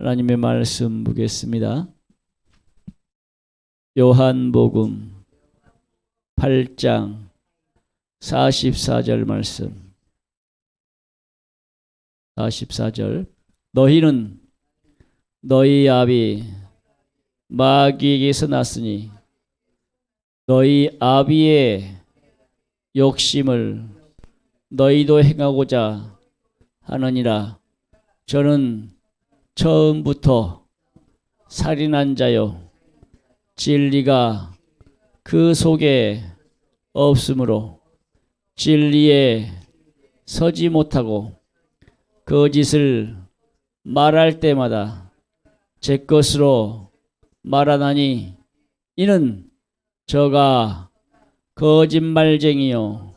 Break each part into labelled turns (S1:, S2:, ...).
S1: 하나님의 말씀 보겠습니다. 요한복음 8장 44절 말씀. 44절. 너희는 너희 아비 마귀에게서 났으니 너희 아비의 욕심을 너희도 행하고자 하느니라. 저는 처음부터 살인한 자요 진리가 그 속에 없으므로 진리에 서지 못하고 거짓을 말할 때마다 제 것으로 말하나니 이는 저가 거짓말쟁이요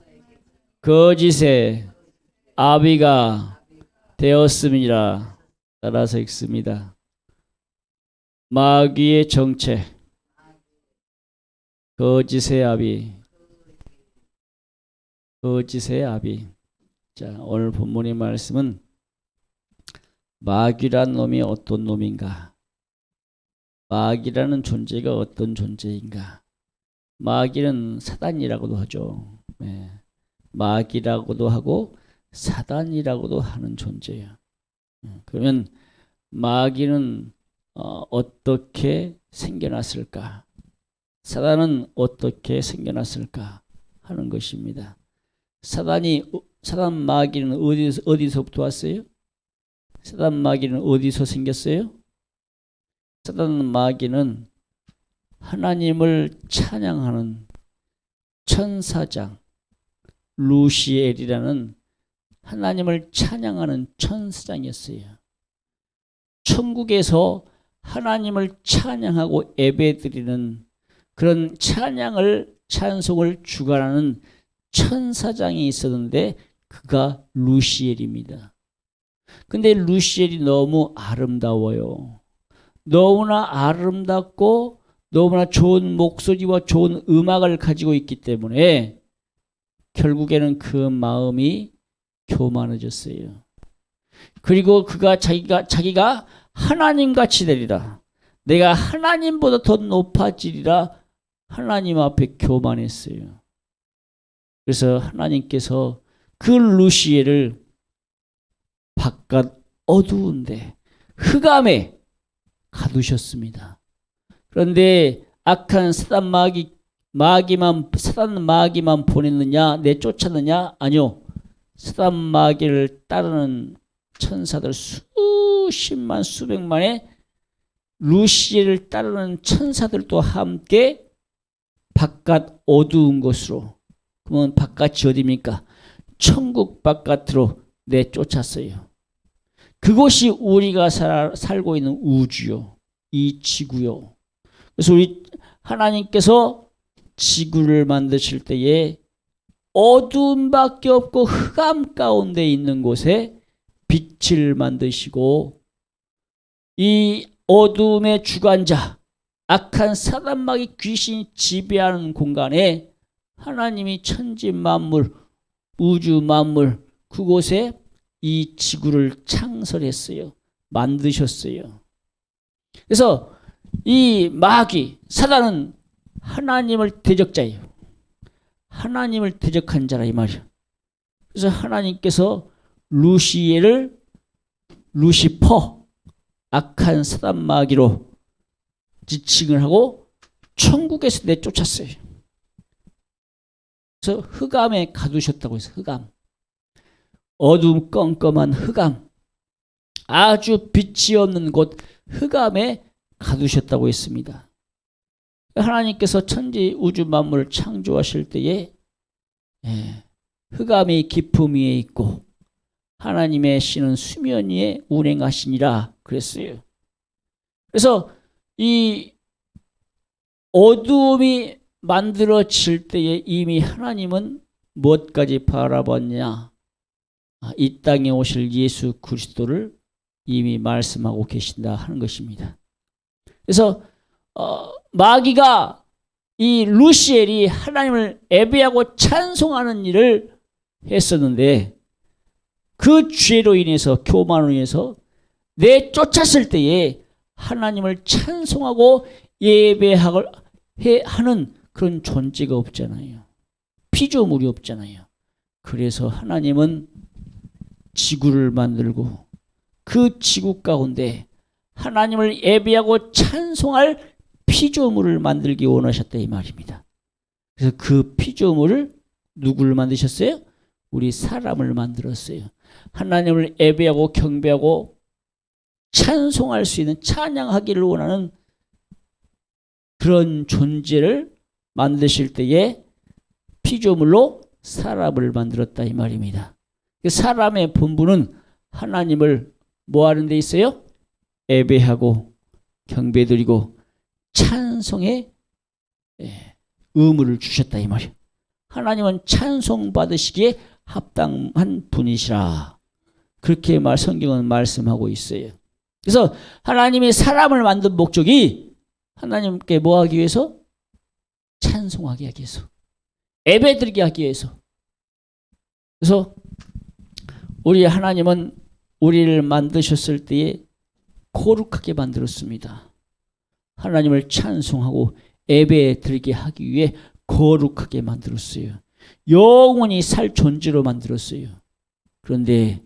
S1: 거짓의 아비가 되었음이니라. 따라서 읽습니다. 마귀의 정체, 거짓의 아비, 거짓의 아비. 자, 오늘 본문의 말씀은 마귀란 놈이 어떤 놈인가? 마귀라는 존재가 어떤 존재인가? 마귀는 사단이라고도 하죠. 네. 마귀라고도 하고 사단이라고도 하는 존재예요. 그러면 마귀는 어떻게 생겨났을까? 사단은 어떻게 생겨났을까? 하는 것입니다. 사단 마귀는 어디서부터 왔어요? 사단 마귀는 어디서 생겼어요? 사단 마귀는 하나님을 찬양하는 천사장 루시엘이라는 하나님을 찬양하는 천사장이었어요. 천국에서 하나님을 찬양하고 예배드리는 그런 찬송을 주관하는 천사장이 있었는데 그가 루시엘입니다. 근데 루시엘이 너무 아름다워요. 너무나 아름답고 너무나 좋은 목소리와 좋은 음악을 가지고 있기 때문에 결국에는 그 마음이 교만해졌어요. 그리고 그가 자기가 하나님같이 되리라. 내가 하나님보다 더 높아지리라. 하나님 앞에 교만했어요. 그래서 하나님께서 그 루시엘을 바깥 어두운데 흑암에 가두셨습니다. 그런데 악한 사단 마귀만 보냈느냐, 내쫓았느냐? 아니요. 사단 마귀를 따르는 천사들 수십만 수백만의 루시엘을 따르는 천사들도 함께 바깥 어두운 곳으로, 그러면 바깥이 어디입니까? 천국 바깥으로 내쫓았어요. 그곳이 우리가 살고 있는 우주요, 이 지구요. 그래서 우리 하나님께서 지구를 만드실 때에 어두움밖에 없고 흑암 가운데 있는 곳에 빛을 만드시고 이 어두움의 주관자 악한 사단 마귀 귀신이 지배하는 공간에 하나님이 천지 만물 우주 만물 그곳에 이 지구를 창설했어요. 만드셨어요. 그래서 이 마귀 사단은 하나님을 대적자예요. 하나님을 대적한 자라 이 말이야. 그래서 하나님께서 루시엘을 루시퍼 악한 사단 마귀로 지칭을 하고 천국에서 내쫓았어요. 그래서 흑암에 가두셨다고 해서 흑암. 어두움 껌껌한 흑암. 아주 빛이 없는 곳 흑암에 가두셨다고 했습니다. 하나님께서 천지 우주 만물을 창조하실 때에 흑암이 깊음 위에 있고 하나님의 신은 수면 위에 운행하시니라 그랬어요. 그래서 이 어두움이 만들어질 때에 이미 하나님은 무엇까지 바라봤냐? 이 땅에 오실 예수 그리스도를 이미 말씀하고 계신다 하는 것입니다. 그래서 마귀가 이 루시엘이 하나님을 예배하고 찬송하는 일을 했었는데 그 죄로 인해서 교만으로 인해서 내쫓았을 때에 하나님을 찬송하고 예배하는 그런 존재가 없잖아요. 피조물이 없잖아요. 그래서 하나님은 지구를 만들고 그 지구 가운데 하나님을 예배하고 찬송할 피조물을 만들기 원하셨다 이 말입니다. 그래서 그 피조물을 누구를 만드셨어요? 우리 사람을 만들었어요. 하나님을 예배하고 경배하고 찬송할 수 있는, 찬양하기를 원하는 그런 존재를 만드실 때에 피조물로 사람을 만들었다 이 말입니다. 사람의 본분은 하나님을 뭐 하는 데 있어요? 예배하고 경배드리고 찬송의 의무를 주셨다 이 말이에요. 하나님은 찬송 받으시기에 합당한 분이시라. 그렇게 성경은 말씀하고 있어요. 그래서 하나님이 사람을 만든 목적이 하나님께 뭐 하기 위해서? 찬송하게 하기 위해서. 예배드리게 하기 위해서. 그래서 우리 하나님은 우리를 만드셨을 때에 거룩하게 만들었습니다. 하나님을 찬송하고 예배드리게 하기 위해 거룩하게 만들었어요. 영원히 살 존재로 만들었어요. 그런데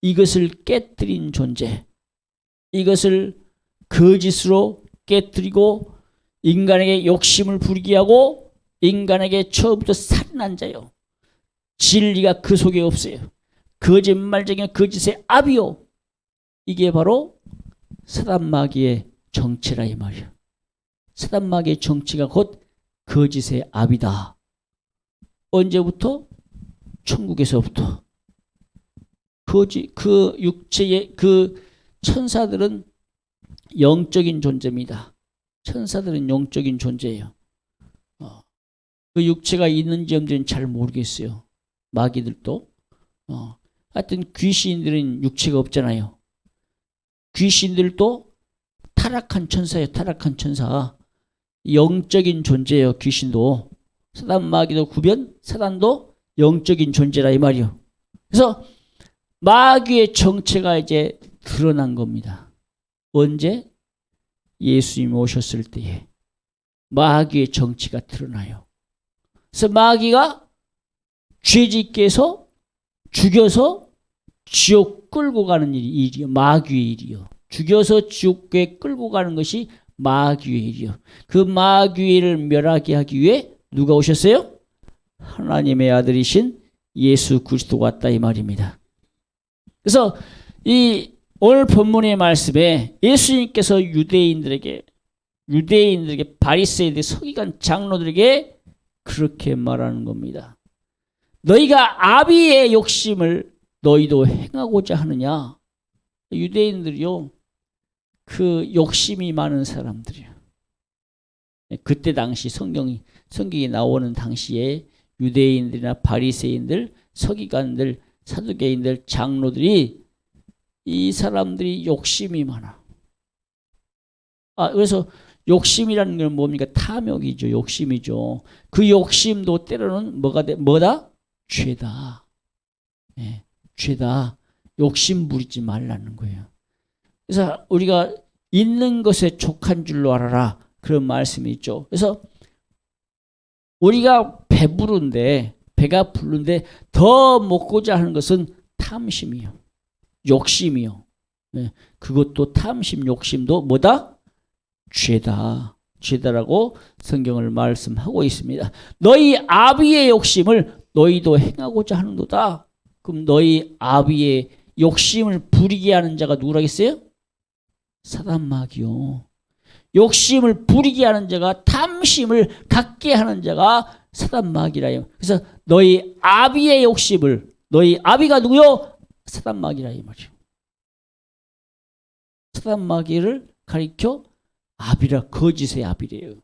S1: 이것을 깨뜨린 존재, 이것을 거짓으로 깨뜨리고 인간에게 욕심을 부리게 하고 인간에게 처음부터 살인한 자요. 진리가 그 속에 없어요. 거짓말쟁이 거짓의 압이요. 이게 바로 사단 마귀의 정체라 이 말이야. 사단 마귀의 정체가 곧 거짓의 압이다. 언제부터? 천국에서부터. 그 육체의 그 천사들은 영적인 존재입니다. 천사들은 영적인 존재예요. 그 육체가 있는지 없는지는 잘 모르겠어요. 마귀들도. 하여튼 귀신들은 육체가 없잖아요. 귀신들도 타락한 천사예요. 타락한 천사. 영적인 존재예요. 귀신도. 사단 마귀도 사단도 영적인 존재라 이 말이요. 그래서 마귀의 정체가 이제 드러난 겁니다. 언제? 예수님 오셨을 때에 마귀의 정체가 드러나요. 그래서 마귀가 죄짓게 해서 죽여서 지옥 끌고 가는 일이요. 마귀의 일이요. 죽여서 지옥에 끌고 가는 것이 마귀의 일이요. 그 마귀를 멸하게 하기 위해 누가 오셨어요? 하나님의 아들이신 예수 그리스도가 왔다 이 말입니다. 그래서 이 오늘 본문의 말씀에 예수님께서 유대인들에게 바리새인들 서기관 장로들에게 그렇게 말하는 겁니다. 너희가 아비의 욕심을 너희도 행하고자 하느냐? 유대인들이요. 그 욕심이 많은 사람들이에요. 그때 당시 성경이 나오는 당시에 유대인들이나 바리새인들, 서기관들, 사두개인들, 장로들이 이 사람들이 욕심이 많아. 그래서 욕심이라는 건 뭡니까? 탐욕이죠. 욕심이죠. 그 욕심도 때로는 뭐다? 죄다. 네, 죄다. 욕심 부리지 말라는 거예요. 그래서 우리가 있는 것에 족한 줄로 알아라. 그런 말씀이 있죠. 그래서 우리가 배가 부른데 더 먹고자 하는 것은 탐심이요. 욕심이요. 네, 그것도 탐심, 욕심도 뭐다? 죄다. 죄다라고 성경을 말씀하고 있습니다. 너희 아비의 욕심을 너희도 행하고자 하는도다. 그럼 너희 아비의 욕심을 부리게 하는 자가 누구라겠어요? 사단 마귀요. 욕심을 부리게 하는 자가, 탐심을 갖게 하는 자가 사단 마귀라요. 그래서 너희 아비의 욕심을, 너희 아비가 누구요? 사단 마귀라 이 말이죠. 사단 마귀를 가리켜 아비라, 거짓의 아비래요.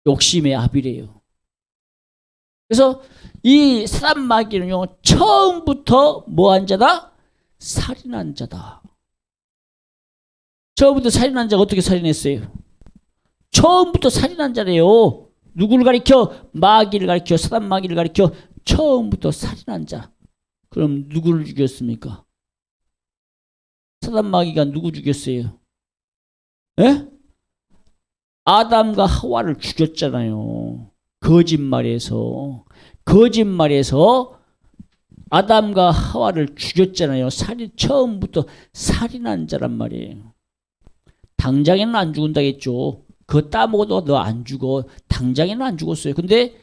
S1: 욕심의 아비래요. 그래서 이 사단 마귀는요, 처음부터 뭐한 자다? 살인한 자다. 처음부터 살인한 자가 어떻게 살인했어요? 처음부터 살인한 자래요. 누구를 가리켜? 마귀를 가리켜, 사단 마귀를 가리켜 처음부터 살인한 자. 그럼 누구를 죽였습니까? 사단 마귀가 누구 죽였어요? 예? 아담과 하와를 죽였잖아요. 거짓말에서 아담과 하와를 죽였잖아요. 처음부터 살인한 자란 말이에요. 당장에는 안 죽는다겠죠. 그거 따먹어도 너 안 죽어. 당장에는 안 죽었어요. 근데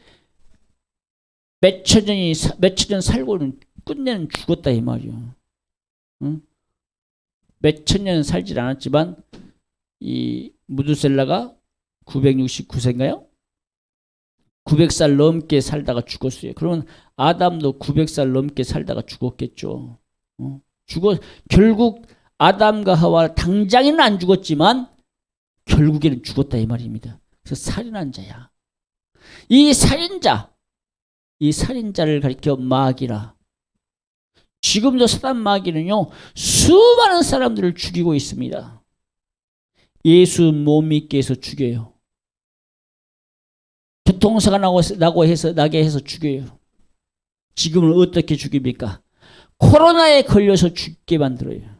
S1: 몇천 년 살고는 끝내는 죽었다 이 말이에요. 응? 몇천 년 살질 않았지만 이 무드셀라가 969세인가요? 900살 넘게 살다가 죽었어요. 그러면 아담도 900살 넘게 살다가 죽었겠죠. 결국 아담과 하와 당장에는 안 죽었지만 결국에는 죽었다 이 말입니다. 그래서 살인한 자야. 이 살인자를 가리켜 마귀라. 지금도 사단 마귀는요, 수많은 사람들을 죽이고 있습니다. 예수 못 믿게 해서 죽여요. 교통사가 나게 해서 죽여요. 지금은 어떻게 죽입니까? 코로나에 걸려서 죽게 만들어요.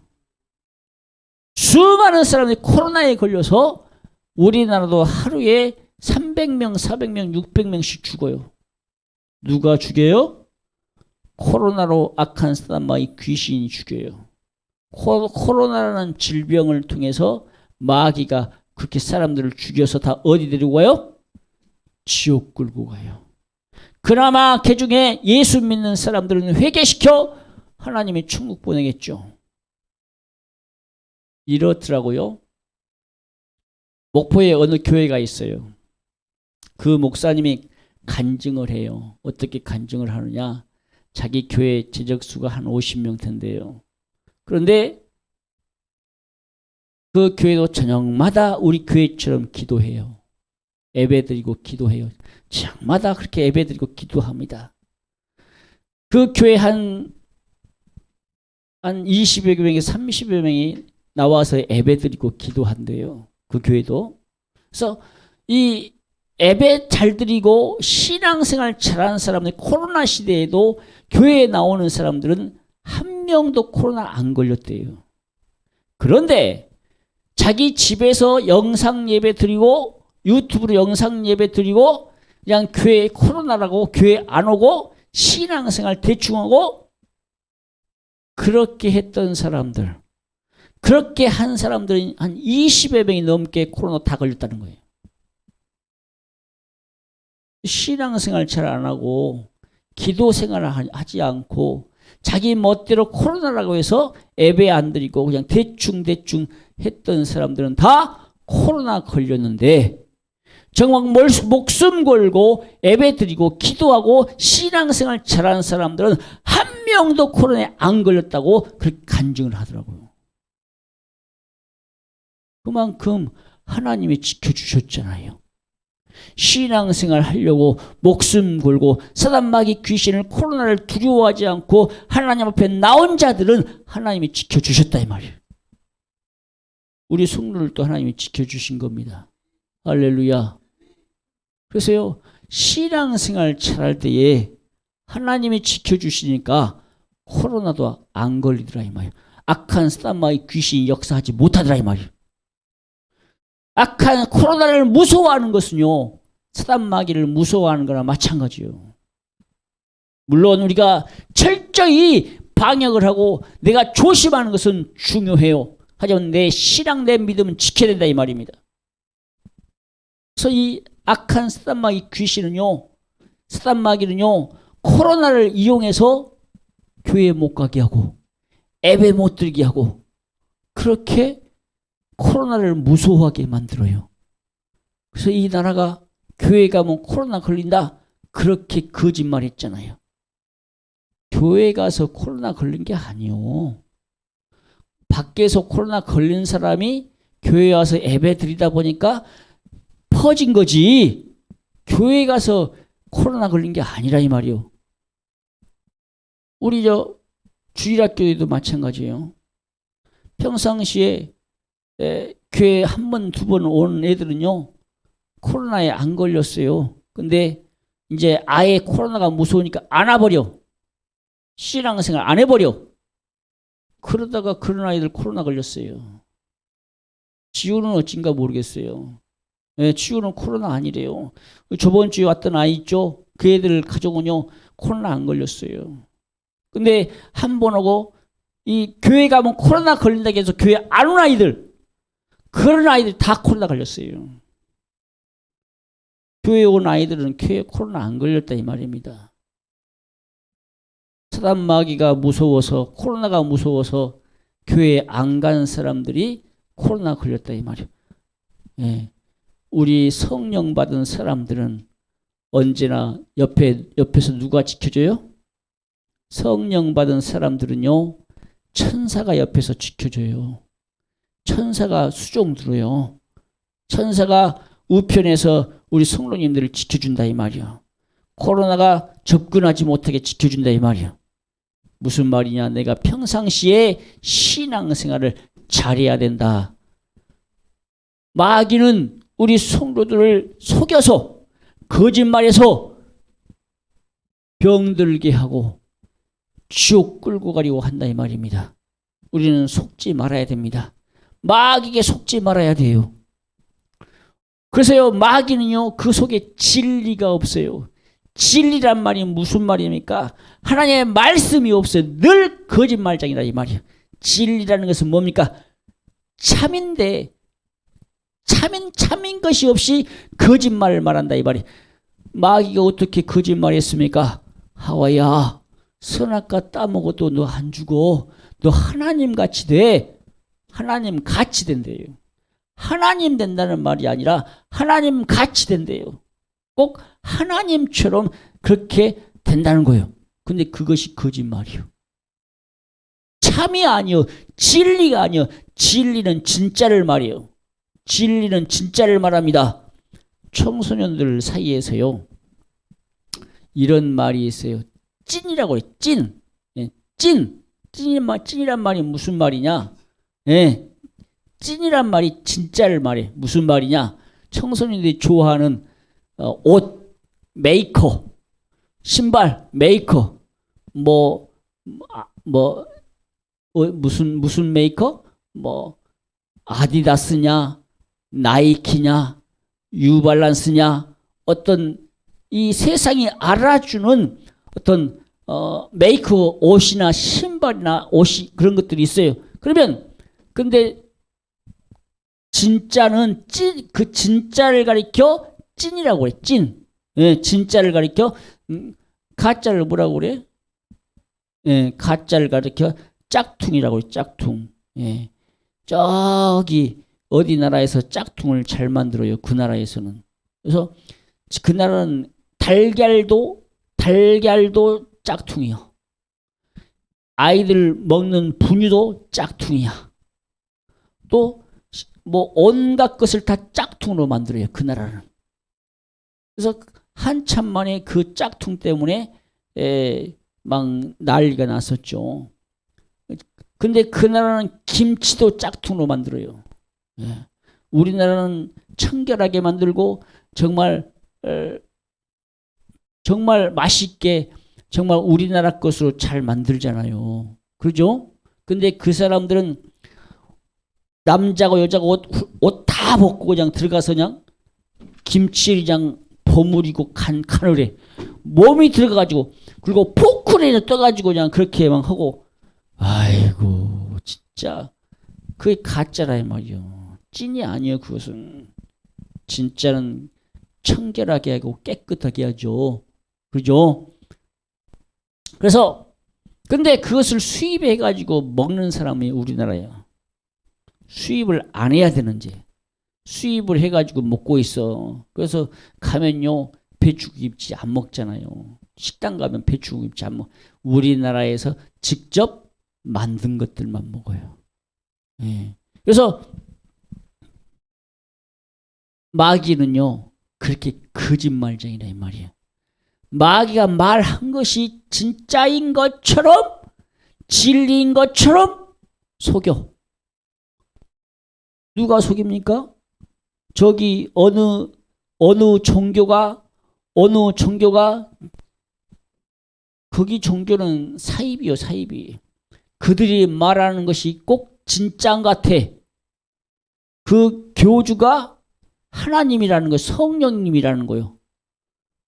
S1: 수많은 사람들이 코로나에 걸려서 우리나라도 하루에 300명, 400명, 600명씩 죽어요. 누가 죽여요? 코로나로 악한 사단 마귀 귀신이 죽여요. 코로나라는 질병을 통해서 마귀가 그렇게 사람들을 죽여서 다 어디 데리고 가요? 지옥 끌고 가요. 그나마 그 중에 예수 믿는 사람들은 회개시켜 하나님이 천국 보내겠죠. 이렇더라고요. 목포에 어느 교회가 있어요. 그 목사님이 간증을 해요. 어떻게 간증을 하느냐. 자기 교회 재적수가 한 50명 텐데요. 그런데 그 교회도 저녁마다 우리 교회처럼 기도해요. 예배드리고 기도해요. 저녁마다 그렇게 예배드리고 기도합니다. 그 교회 한 20여 명에 30여 명이 나와서 예배드리고 기도한대요. 그 교회도. 그래서 이 예배 잘 드리고 신앙생활 잘하는 사람들, 코로나 시대에도 교회에 나오는 사람들은 한 명도 코로나 안 걸렸대요. 그런데 자기 집에서 영상 예배 드리고 유튜브로 영상 예배 드리고 그냥 교회 코로나라고 교회 안 오고 신앙생활 대충 하고 그렇게 했던 사람들, 그렇게 한 사람들은 한 20여 명이 넘게 코로나 다 걸렸다는 거예요. 신앙생활 잘 안 하고 기도 생활을 하지 않고 자기 멋대로 코로나라고 해서 예배 안 드리고 그냥 대충 했던 사람들은 다 코로나 걸렸는데 정말 목숨 걸고 예배 드리고 기도하고 신앙생활 잘하는 사람들은 한 명도 코로나에 안 걸렸다고 그렇게 간증을 하더라고요. 그만큼 하나님이 지켜주셨잖아요. 신앙생활 하려고 목숨 걸고 사단 마귀 귀신을 코로나를 두려워하지 않고 하나님 앞에 나온 자들은 하나님이 지켜주셨다 이 말이에요. 우리 성도들도 하나님이 지켜주신 겁니다. 할렐루야. 그래서요, 신앙생활 잘할 때에 하나님이 지켜주시니까 코로나도 안 걸리더라 이 말이에요. 악한 사단 마귀 귀신이 역사하지 못하더라 이 말이에요. 악한 코로나를 무서워하는 것은요, 사단 마귀를 무서워하는 거나 마찬가지예요. 물론 우리가 철저히 방역을 하고 내가 조심하는 것은 중요해요. 하지만 내 신앙, 내 믿음은 지켜야 된다 이 말입니다. 그래서 이 악한 사단 마귀 귀신은요, 사단 마귀는요, 코로나를 이용해서 교회에 못 가게 하고 예배 못 드리게 하고 그렇게 코로나를 무서워하게 만들어요. 그래서 이 나라가 교회 가면 코로나 걸린다 그렇게 거짓말했잖아요. 교회 가서 코로나 걸린 게 아니요. 밖에서 코로나 걸린 사람이 교회 와서 예배 드리다 보니까 퍼진 거지 교회 가서 코로나 걸린 게 아니라 이 말이요. 우리 주일학교에도 마찬가지예요. 평상시에 교회 한 번, 두 번 온 애들은요, 코로나에 안 걸렸어요. 근데 이제 아예 코로나가 무서우니까 안 와버려. 신앙생활 안 해버려. 그러다가 그런 아이들 코로나 걸렸어요. 지우는 어찐가 모르겠어요. 예, 지우는 코로나 아니래요. 저번 주에 왔던 아이 있죠? 그 애들 가족은요, 코로나 안 걸렸어요. 근데 한 번 오고, 이 교회 가면 코로나 걸린다고 해서 교회 안 온 아이들, 그런 아이들 다 코로나 걸렸어요. 교회 온 아이들은 교회 코로나 안 걸렸다 이 말입니다. 사단 마귀가 무서워서, 코로나가 무서워서 교회에 안 간 사람들이 코로나 걸렸다 이 말이에요. 예. 우리 성령 받은 사람들은 언제나 옆에서 누가 지켜줘요? 성령 받은 사람들은요, 천사가 옆에서 지켜줘요. 천사가 수종 들어요. 천사가 우편에서 우리 성도님들을 지켜준다 이 말이야. 코로나가 접근하지 못하게 지켜준다 이 말이야. 무슨 말이냐? 내가 평상시에 신앙생활을 잘해야 된다. 마귀는 우리 성도들을 속여서 거짓말해서 병들게 하고 지옥 끌고 가려고 한다 이 말입니다. 우리는 속지 말아야 됩니다. 마귀에게 속지 말아야 돼요. 그래서요, 마귀는요, 그 속에 진리가 없어요. 진리란 말이 무슨 말입니까? 하나님의 말씀이 없어요. 늘 거짓말장이다 이 말이에요. 진리라는 것은 뭡니까? 참인데 참인 것이 없이 거짓말을 말한다 이 말이에요. 마귀가 어떻게 거짓말했습니까? 하와야, 선악과 따먹어도 너 안 죽어. 너 하나님 같이 돼. 하나님 같이 된대요. 하나님 된다는 말이 아니라 하나님 같이 된대요. 꼭 하나님처럼 그렇게 된다는 거예요. 근데 그것이 거짓말이요. 참이 아니요. 진리가 아니요. 진리는 진짜를 말이에요. 진리는 진짜를 말합니다. 청소년들 사이에서요, 이런 말이 있어요. 찐이라고 해요. 찐. 예, 찐. 찐이란 말이 무슨 말이냐? 예, 찐이란 말이 진짜를 말해. 무슨 말이냐? 청소년들이 좋아하는 옷, 메이커, 신발, 메이커, 무슨 메이커? 아디다스냐, 나이키냐, 뉴발란스냐, 어떤 이 세상이 알아주는 어떤 메이커 옷이나 신발이나 옷이 그런 것들이 있어요. 그러면 근데 진짜는 그 진짜를 가리켜 찐이라고 그래. 찐. 예, 진짜를 가리켜 가짜를 뭐라고 그래? 예, 가짜를 가리켜 짝퉁이라고 그래. 짝퉁. 예. 저기 어디 나라에서 짝퉁을 잘 만들어요. 그 나라에서는. 그래서 그 나라는 달걀도 짝퉁이요. 아이들 먹는 분유도 짝퉁이야. 또 온갖 것을 다 짝퉁으로 만들어요. 그 나라는. 그래서 한참 만에 그 짝퉁 때문에 막 난리가 났었죠. 근데 그 나라는 김치도 짝퉁으로 만들어요. 예. 우리나라는 청결하게 만들고 정말 맛있게 정말 우리나라 것으로 잘 만들잖아요. 그러죠? 근데 그 사람들은 남자고 여자고 옷 다 벗고 그냥 들어가서 그냥 김치를 그냥 버무리고 간을 해. 몸이 들어가가지고 그리고 포크레인을 떠가지고 그냥 그렇게 막 하고, 아이고 진짜 그게 가짜라 이 말이요. 찐이 아니에요. 그것은 진짜는 청결하게 하고 깨끗하게 하죠. 그죠? 그래서 근데 그것을 수입해 가지고 먹는 사람이 우리나라예요. 수입을 안 해야 되는지 수입을 해 가지고 먹고 있어. 그래서 가면요 배추김치 안 먹잖아요. 식당 가면 배추김치 안 먹. 우리나라에서 직접 만든 것들만 먹어요. 예. 그래서 마귀는요 그렇게 거짓말쟁이라 이 말이에요. 마귀가 말한 것이 진짜인 것처럼 진리인 것처럼 속여. 누가 속입니까? 저기 어느 종교가 거기 종교는 사입이요. 사입이. 그들이 말하는 것이 꼭 진짜인 것 같아. 그 교주가 하나님이라는 거예요. 성령님이라는 거예요.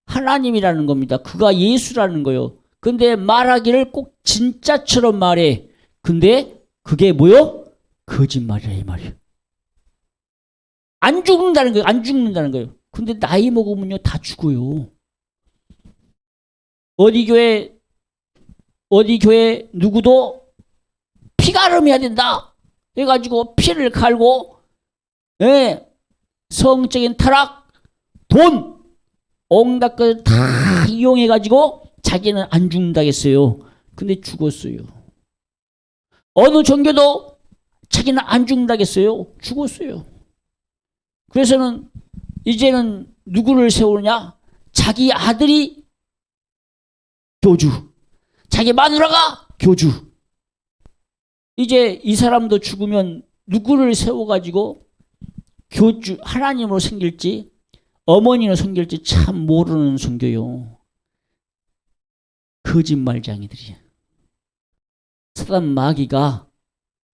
S1: 하나님이라는 겁니다. 그가 예수라는 거예요. 근데 말하기를 꼭 진짜처럼 말해. 근데 그게 뭐요? 거짓말이라 이 말이에요. 안 죽는다는 거예요. 안 죽는다는 거예요. 근데 나이 먹으면요 다 죽어요. 어디 교회 누구도 피가름해야 된다 해가지고 피를 갈고, 예, 성적인 타락, 돈, 온갖 걸 다 이용해가지고 자기는 안 죽는다겠어요. 근데 죽었어요. 어느 종교도 자기는 안 죽는다겠어요. 죽었어요. 그래서는 이제는 누구를 세우느냐? 자기 아들이 교주, 자기 마누라가 교주. 이제 이 사람도 죽으면 누구를 세워가지고 교주, 하나님으로 섬길지 어머니로 섬길지 참 모르는 종교요. 거짓말쟁이들이야. 사단 마귀가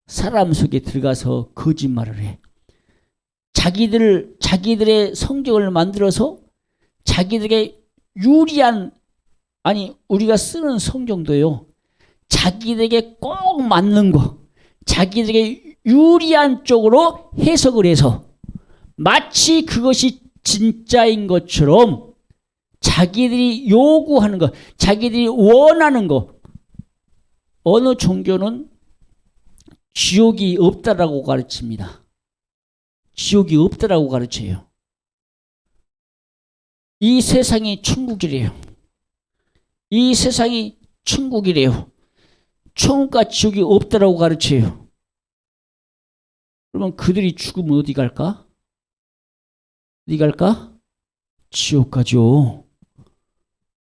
S1: 사람 속에 들어가서 거짓말을 해. 자기들의 성경을 만들어서 자기들에게 유리한, 아니 우리가 쓰는 성경도요, 자기들에게 꼭 맞는 거, 자기들에게 유리한 쪽으로 해석을 해서 마치 그것이 진짜인 것처럼 자기들이 요구하는 것, 자기들이 원하는 것. 어느 종교는 지옥이 없다라고 가르칩니다. 지옥이 없다라고 가르쳐요. 이 세상이 천국이래요. 이 세상이 천국이래요. 천국과 지옥이 없다라고 가르쳐요. 그러면 그들이 죽으면 어디 갈까? 어디 갈까? 지옥 가죠.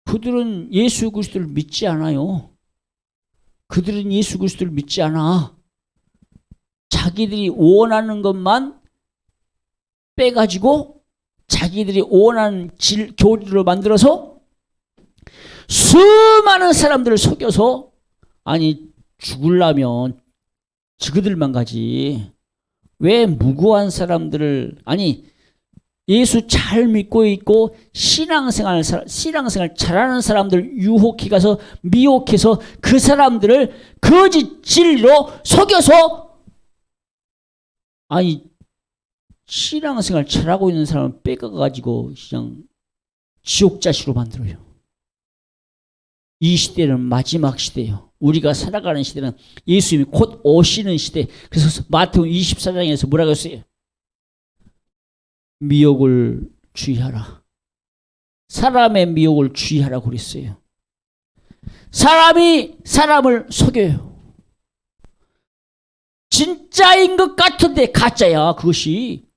S1: 그들은 예수 그리스도를 믿지 않아요. 그들은 예수 그리스도를 믿지 않아. 자기들이 원하는 것만 빼가지고 자기들이 원하는 교리를 만들어서 수많은 사람들을 속여서, 아니 죽으려면 그들만 가지 왜 무고한 사람들을, 아니 예수 잘 믿고 있고 신앙생활 잘하는 사람들 유혹해 가서 미혹해서 그 사람들을 거짓 진리로 속여서, 아니 신앙생활 잘하고 있는 사람을 빼가가지고 그냥 지옥자식으로 만들어요. 이 시대는 마지막 시대예요. 우리가 살아가는 시대는 예수님이 곧 오시는 시대. 그래서 마태복음 24장에서 뭐라고 했어요? 미혹을 주의하라. 사람의 미혹을 주의하라고 그랬어요. 사람이 사람을 속여요. 진짜인 것 같은데 가짜야 그것이.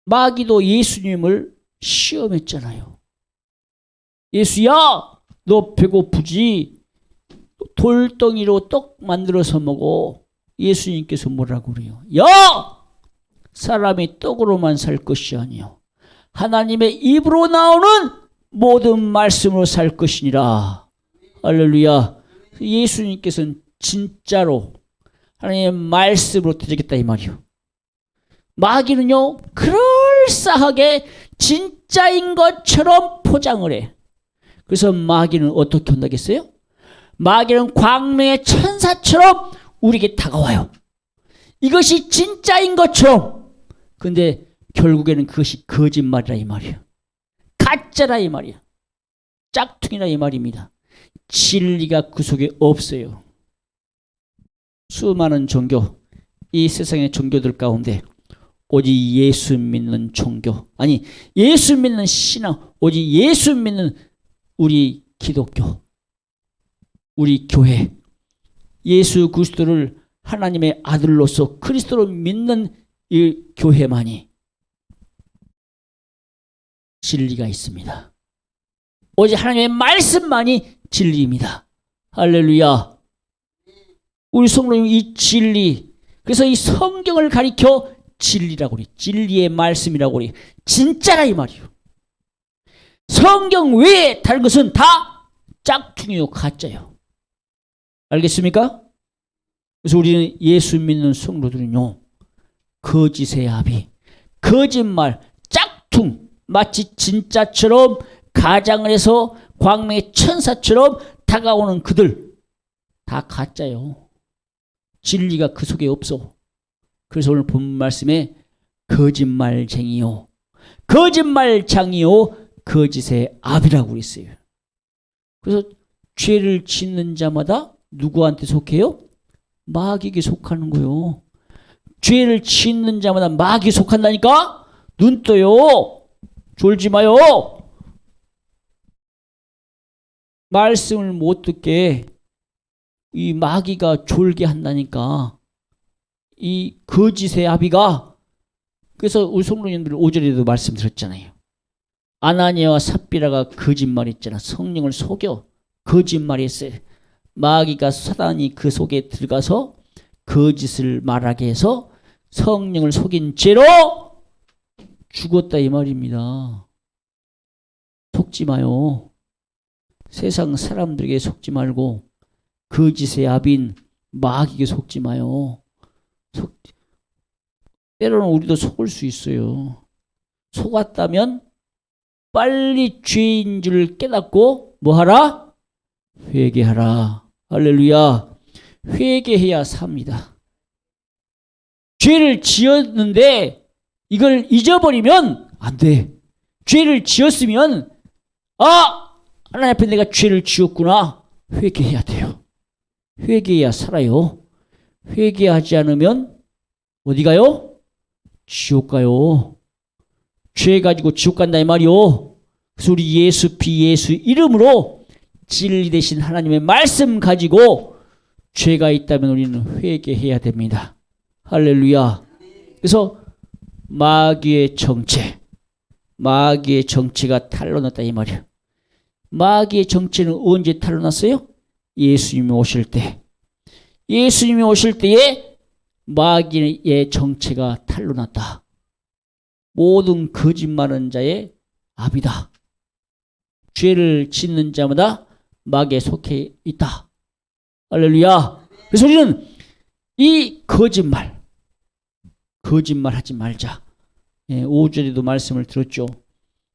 S1: 마귀도 예수님을 시험했잖아요. 예수야, 너 배고프지? 돌덩이로 떡 만들어서 먹어. 예수님께서 뭐라고 그래요? 야! 사람이 떡으로만 살 것이 아니요 하나님의 입으로 나오는 모든 말씀으로 살 것이니라. 할렐루야. 예수님께서는 진짜로 하나님의 말씀으로 되겠다 이 말이요. 마귀는요 그럴싸하게 진짜인 것처럼 포장을 해. 그래서 마귀는 어떻게 한다겠어요? 마귀는 광명의 천사처럼 우리에게 다가와요. 이것이 진짜인 것처럼. 근데 결국에는 그것이 거짓말이라 이 말이에요. 가짜라 이 말이에요. 짝퉁이라 이 말입니다. 진리가 그 속에 없어요. 수많은 종교, 이 세상의 종교들 가운데 오직 예수 믿는 종교, 아니 예수 믿는 신앙, 오직 예수 믿는 우리 기독교, 우리 교회, 예수 그리스도를 하나님의 아들로서 그리스도를 믿는 이 교회만이 진리가 있습니다. 오직 하나님의 말씀만이 진리입니다. 할렐루야. 우리 성도님 이 진리, 그래서 이 성경을 가리켜 진리라고 그래. 진리의 말씀이라고 그래. 진짜라 이 말이요. 성경 외에 다른 것은 다 짝퉁이요 가짜요. 알겠습니까? 그래서 우리는 예수 믿는 성도들은요, 거짓의 아비, 거짓말, 짝퉁, 마치 진짜처럼 가장을 해서 광명의 천사처럼 다가오는 그들 다 가짜요. 진리가 그 속에 없어. 그래서 오늘 본 말씀에 거짓말쟁이요, 거짓말장이요, 거짓의 아비라고 그랬어요. 그래서 죄를 짓는 자마다 누구한테 속해요? 마귀에게 속하는 거요. 죄를 짓는 자마다 마귀에 속한다니까? 눈 떠요. 졸지 마요. 말씀을 못 듣게 이 마귀가 졸게 한다니까. 이 거짓의 아비가. 그래서 우리 성도님들 5절에도 말씀드렸잖아요. 아나니아와 삽비라가 거짓말했잖아. 성령을 속여 거짓말했어요. 마귀가 사단이 그 속에 들어가서 거짓을 말하게 해서 성령을 속인 죄로 죽었다 이 말입니다. 속지 마요. 세상 사람들에게 속지 말고 거짓의 아비인 마귀에게 속지 마요. 때로는 우리도 속을 수 있어요. 속았다면 빨리 죄인 줄 깨닫고 뭐하라? 회개하라. 할렐루야. 회개해야 삽니다. 죄를 지었는데 이걸 잊어버리면 안 돼. 죄를 지었으면 하나님 앞에 내가 죄를 지었구나. 회개해야 돼요. 회개해야 살아요. 회개하지 않으면 어디 가요? 지옥 가요. 죄 가지고 지옥 간다 이 말이요. 그래서 우리 예수 피 예수 이름으로 진리 되신 하나님의 말씀 가지고 죄가 있다면 우리는 회개해야 됩니다. 할렐루야. 그래서 마귀의 정체, 마귀의 정체가 탄로났다 이 말이에요. 마귀의 정체는 언제 탄로났어요? 예수님이 오실 때. 예수님이 오실 때에 마귀의 정체가 탄로났다. 모든 거짓말하는 자의 아비다. 죄를 짓는 자마다 마귀에 속해 있다. 할렐루야. 그래서 우리는 이 거짓말하지 말자. 5절에도 말씀을 들었죠.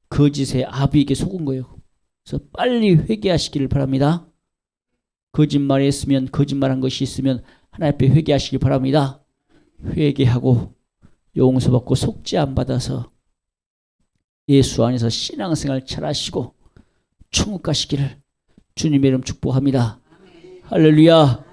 S1: 거짓의 아비에게 속은 거예요. 그래서 빨리 회개하시기를 바랍니다. 거짓말했으면, 거짓말한 것이 있으면 하나님 앞에 회개하시기 바랍니다. 회개하고 용서받고 속죄 안 받아서 예수 안에서 신앙생활 잘하시고 천국 가시기를 주님의 이름 축복합니다. 할렐루야.